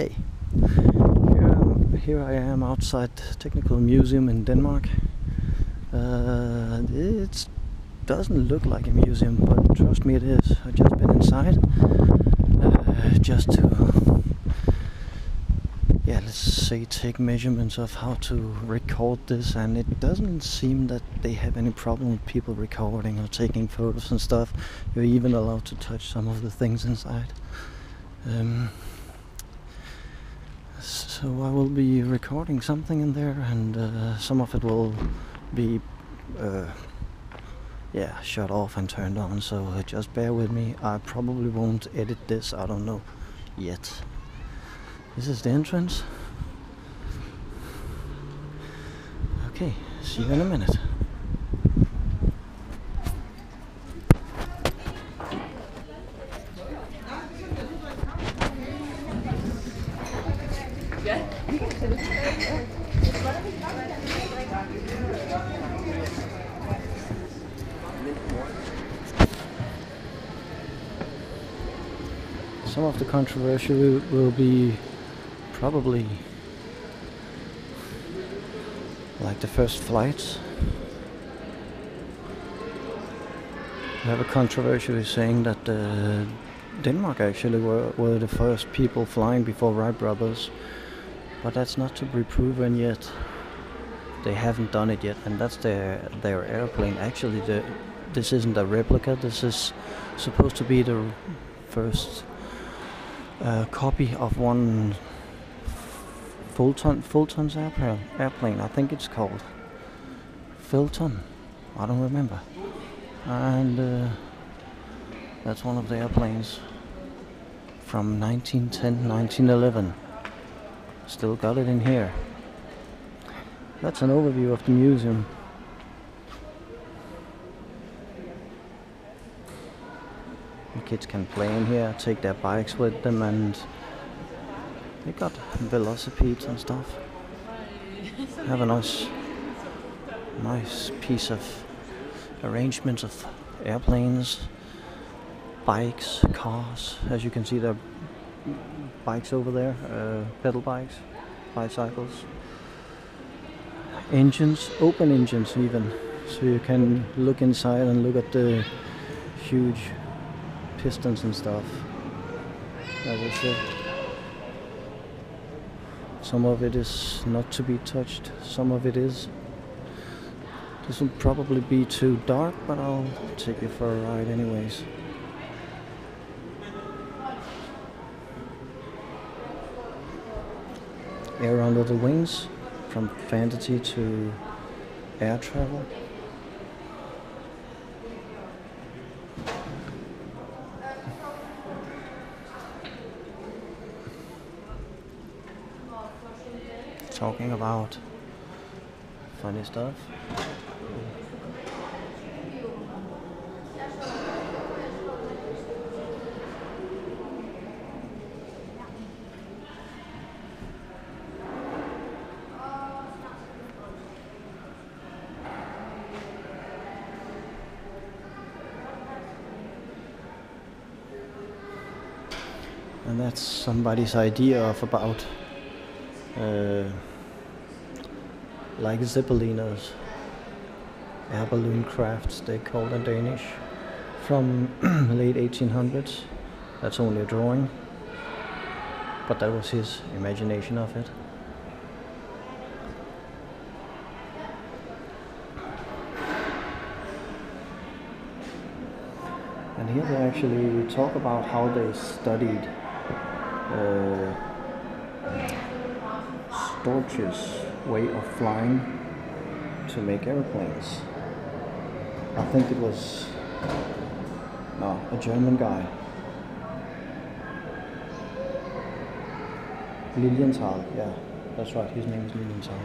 Okay, here I am outside Technical Museum in Denmark. It doesn't look like a museum, but trust me, it is. I've just been inside, just to, let's say, take measurements of how to record this, and it doesn't seem that they have any problem with people recording or taking photos and stuff. You're even allowed to touch some of the things inside. So I will be recording something in there, and some of it will be shut off and turned on, so just bear with me. I probably won't edit this, I don't know yet. This is the entrance. Okay, see you in a minute. Some of the controversy will be probably like the first flights. We have a controversy saying that Denmark actually were the first people flying before Wright brothers, but that's not to be proven yet. They haven't done it yet, and that's their airplane. Actually, this isn't a replica. This is supposed to be the first copy of one Fulton's airplane. I think it's called Fulton. I don't remember. And that's one of the airplanes from 1910, 1911. Still got it in here. That's an overview of the museum. The kids can play in here, take their bikes with them, and they got velocipedes and stuff. Have a nice piece of arrangements of airplanes, bikes, cars. As you can see, there are bikes over there, pedal bikes, bicycles, engines, open engines even, so you can look inside and look at the huge pistons and stuff. As I said, some of it is not to be touched, some of it is. This will probably be too dark, but I'll take you for a ride anyways. Air under the wings, from fantasy to air travel. Talking about funny stuff. And that's somebody's idea of about like Zeppeliners, air balloon crafts they call in Danish, from late 1800s. That's only a drawing, but that was his imagination of it. And here they actually talk about how they studied Storch's way of flying to make airplanes. I think it was a German guy, Lilienthal. Yeah, that's right, his name is Lilienthal.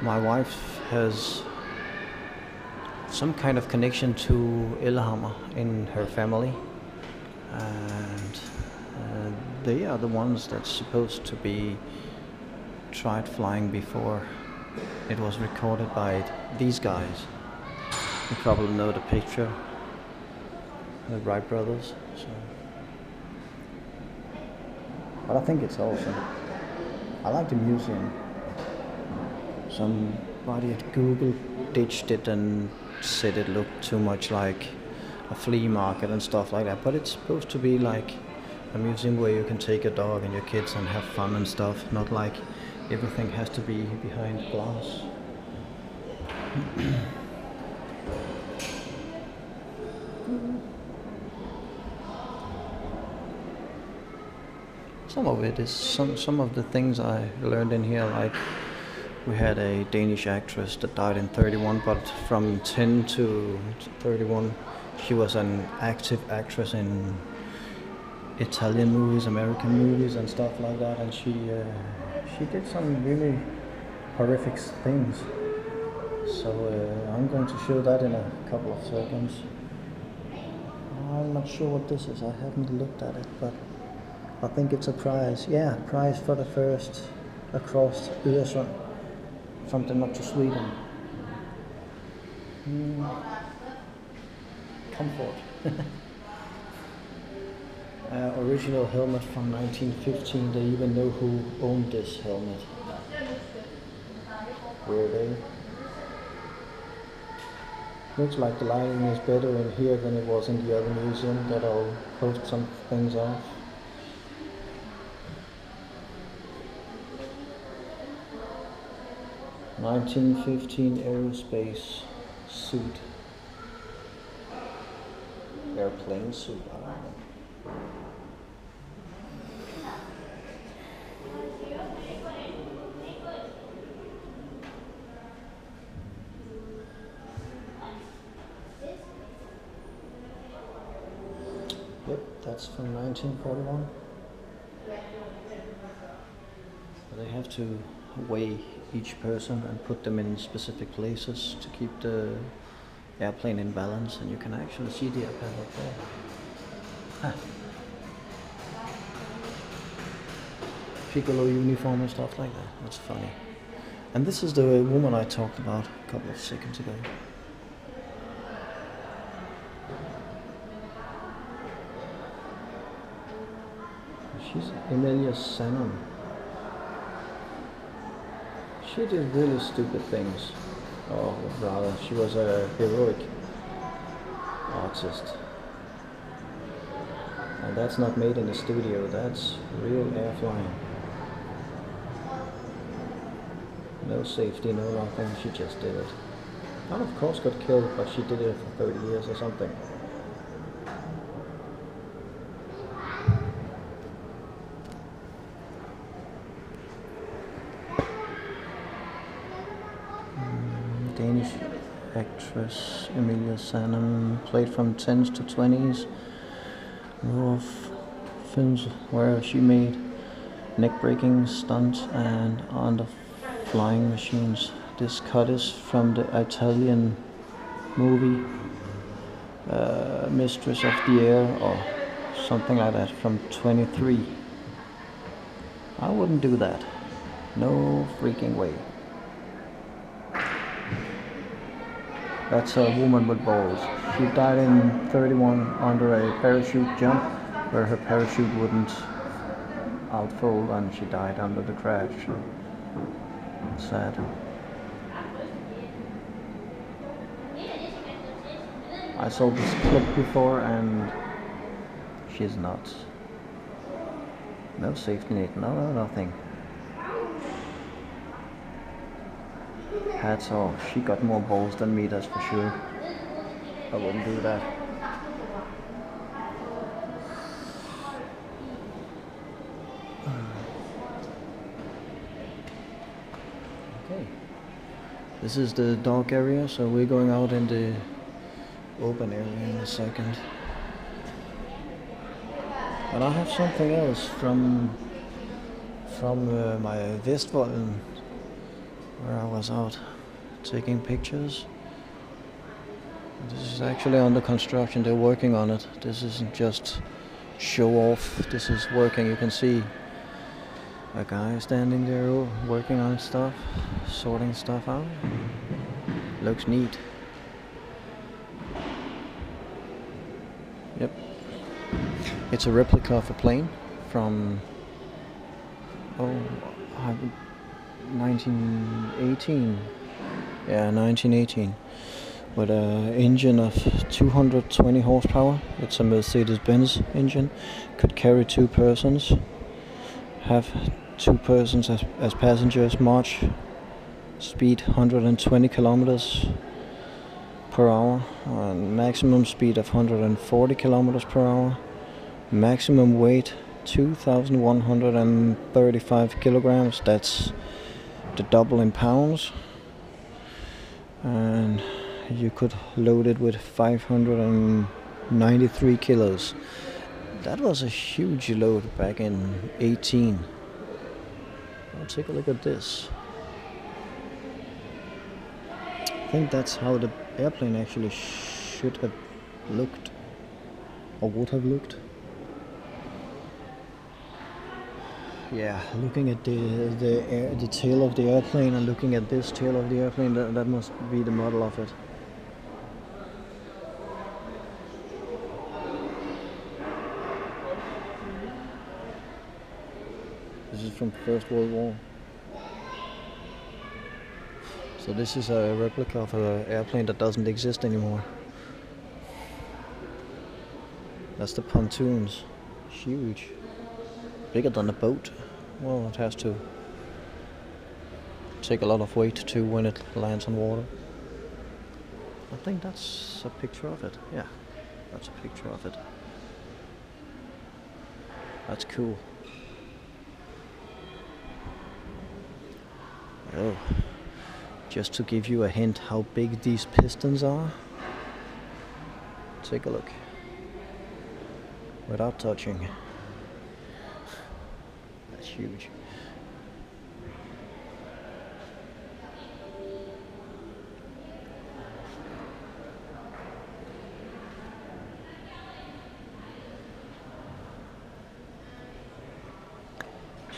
My wife has some kind of connection to Lillehammer in her family, and they are the ones that's supposed to be tried flying before it was recorded by these guys. You probably know the picture. the Wright brothers. So, but I think it's awesome. I like the museum. Somebody at Google ditched it and said it looked too much like a flea market and stuff like that. But it's supposed to be like a museum where you can take your dog and your kids and have fun and stuff. Not like everything has to be behind glass. Some of it is some of the things I learned in here, like we had a Danish actress that died in 31, but from 10 to 31 she was an active actress in Italian movies, American movies and stuff like that, and she did some really horrific things. So I'm going to show that in a couple of seconds. I'm not sure what this is, I haven't looked at it, but I think it's a prize. Yeah, prize for the first across Öresund from Denmark to Sweden. Comfort. Original helmet from 1915. They even know who owned this helmet. Were they? Looks like the lighting is better in here than it was in the other museum that I'll post some things off. (1915) aerospace suit. Airplane suit, I don't know. Yep, that's from 1941. They have to weigh each person and put them in specific places to keep the airplane in balance, and you can actually see the airplane up there. Huh. Piccolo uniform and stuff like that. That's funny. And this is the woman I talked about a couple of seconds ago. She's Emilia Sandon. She did really stupid things. Or rather, she was a heroic artist. And that's not made in a studio, that's real air flying. No safety, no nothing, she just did it. And of course got killed, but she did it for 30 years or something. Danish actress Emilia Sandon played from 10s to 20s. Row of films where she made neck-breaking stunts and on the flying machines. This cut is from the Italian movie Mistress of the Air or something like that from 23. I wouldn't do that. No freaking way. That's a woman with balls. She died in 31 under a parachute jump where her parachute wouldn't outfold and she died under the crash. Sad. I saw this clip before and she's nuts. No safety net, no nothing. Hats off, she got more balls than me, that's for sure. I wouldn't do that. Okay. This is the dog area, so we're going out in the open area in a second. But I have something else from my Vestvolden, where I was out taking pictures. This is actually under construction, they're working on it. This isn't just show off, this is working. You can see a guy standing there working on stuff, sorting stuff out. Looks neat. Yep. It's a replica of a plane from 1918. Yeah, 1918. With an engine of 220 horsepower. It's a Mercedes-Benz engine. Could carry 2 persons. Have 2 persons as passengers. March speed 120 kilometers per hour. Maximum speed of 140 kilometers per hour. Maximum weight 2,135 kilograms. That's the double in pounds. And you could load it with 593 kilos. That was a huge load back in 18. I'll take a look at this. I think that's how the airplane actually should have looked, or would have looked. Yeah, looking at the tail of the airplane and looking at this tail of the airplane, that must be the model of it. This is from First World War. So this is a replica of an airplane that doesn't exist anymore. That's the pontoons. Huge. Bigger than a boat. Well, it has to take a lot of weight too when it lands on water. I think that's a picture of it. Yeah, that's a picture of it. That's cool. Oh, just to give you a hint how big these pistons are. Take a look. Without touching. That's huge.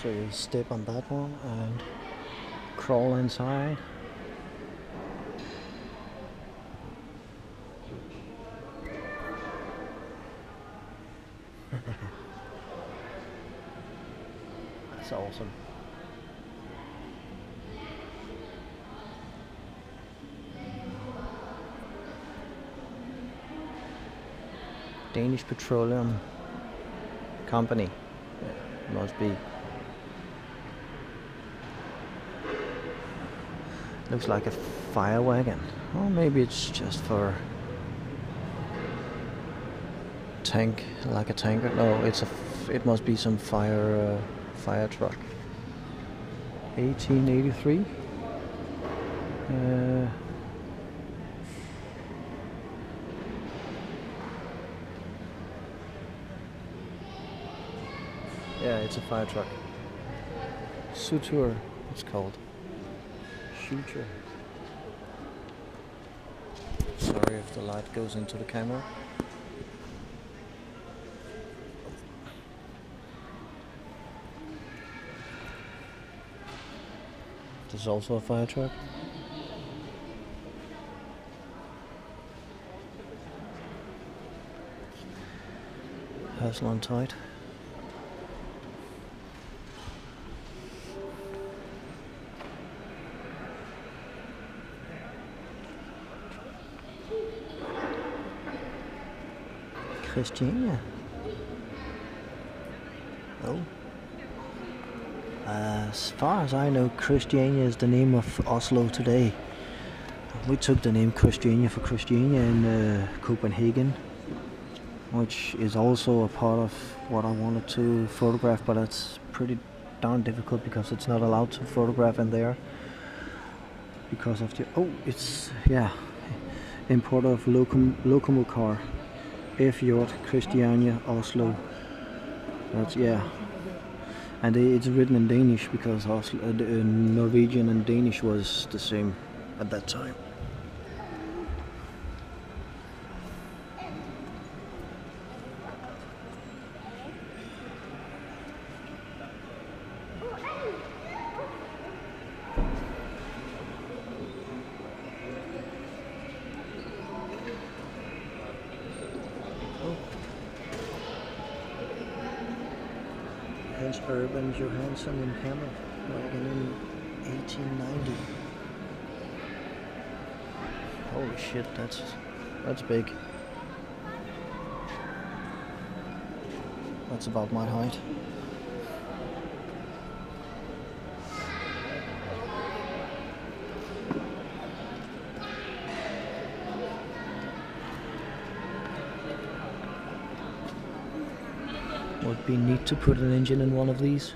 So you step on that one and crawl inside. That's awesome. Danish Petroleum Company. Yeah, must be. Looks like a fire wagon. Or maybe it's just for tank, like a tanker. No, it must be some fire truck. 1883. Yeah, it's a fire truck. Suture, it's called. Shooter. Sorry if the light goes into the camera. This is also a fire truck. Hassel on tight. Christiania. Oh. As far as I know, Christiania is the name of Oslo today. We took the name Christiania for Christiania in Copenhagen, which is also a part of what I wanted to photograph, but it's pretty darn difficult because it's not allowed to photograph in there because of the importer of Lokomo car. F-Yacht Christiania Oslo. That's and it's written in Danish because Norwegian and Danish was the same at that time. against Urban Johansson in Hammer wagon in 1890. Holy shit, that's big. That's about my height. Would be neat to put an engine in one of these.